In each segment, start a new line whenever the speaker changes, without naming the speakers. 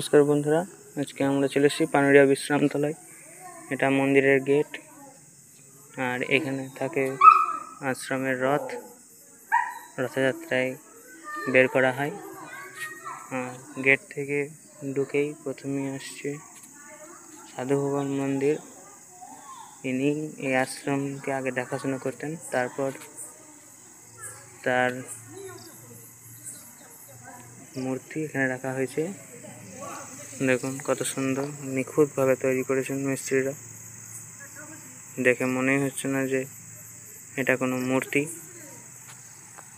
नमस्कार बंधुरा आज के আমরা চলে এসেছি পানুরিয়া বিশ্রামতলায়। এটা মন্দিরের গেট আর এখানে থাকে আশ্রমের রথ। রথযাত্রায় বের করা হয় আর গেট থেকে ঢুকেই প্রথমেই আসছে সাধু ভগবান মন্দির। ইনি এই আশ্রমকে আগে দেখাশোনা করতেন, তারপর তার মূর্তি এখানে রাখা হয়েছে। দেখুন কত সুন্দর নিখুঁত ভাবে তৈরি করেছেন মিস্ত্রিরা। দেখে মনেই হচ্ছে না যে এটা কোনো মূর্তি।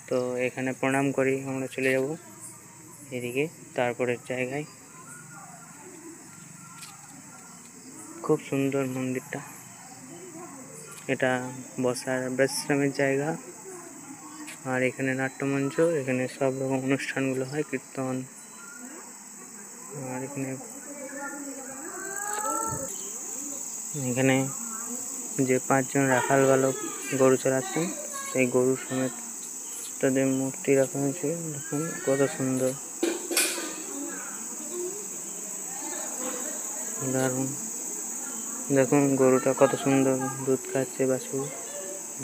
তো এখানে প্রণাম করি আমরা চলে যাব এদিকে তারপরের জায়গায়। খুব সুন্দর মন্দিরটা। এটা বসার বিশ্রামের জায়গা আর এখানে নাট্যমঞ্চ, এখানে সব রকম অনুষ্ঠানগুলো হয়, কীর্তন। আর এখানে যে 5 জন রাখাল বালক গরু চড়াচ্ছেন সেই গরু সমেত তাদের মূর্তি রাখা হয়েছে। দেখুন কত সুন্দর, দারুণ। দেখুন গরুটা কত সুন্দর দুধ খাচ্ছে, বাছুর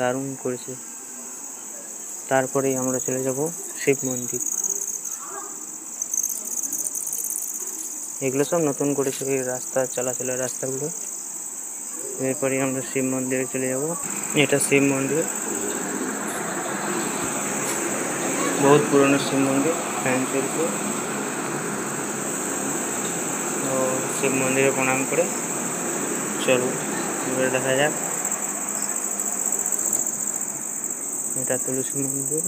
দারুণ করেছে। তারপরেই আমরা চলে যাব শিব মন্দির। এগুলো সব নতুন করেছে এই রাস্তা, চলাচলের রাস্তাগুলো। এরপরে আমরা শিব মন্দিরে চলে যাব। এটা শিব মন্দির, বহুত পুরনো শিব মন্দির, ফ্যান চলছে। তো শিব মন্দিরে প্রণাম করে চলুন দেখা যাক। এটা তুলসী মন্দির।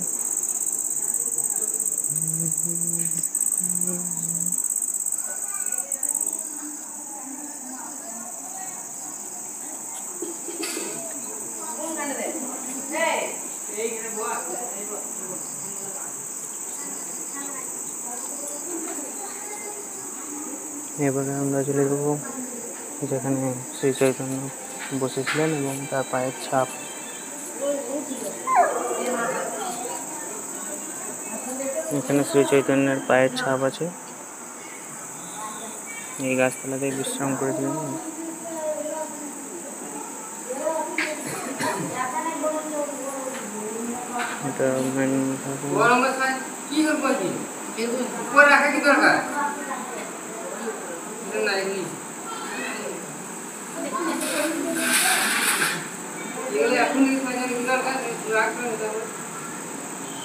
এবারে আমরা চলে যাব যেখানে শ্রী চৈতন্য বসেছিলেন এবং তার পায়ের ছাপ। এখানে শ্রী চৈতন্যের পায়ের ছাপ আছে। এই গাছতলাতে বিশ্রাম করেছিলেন। এটা মেন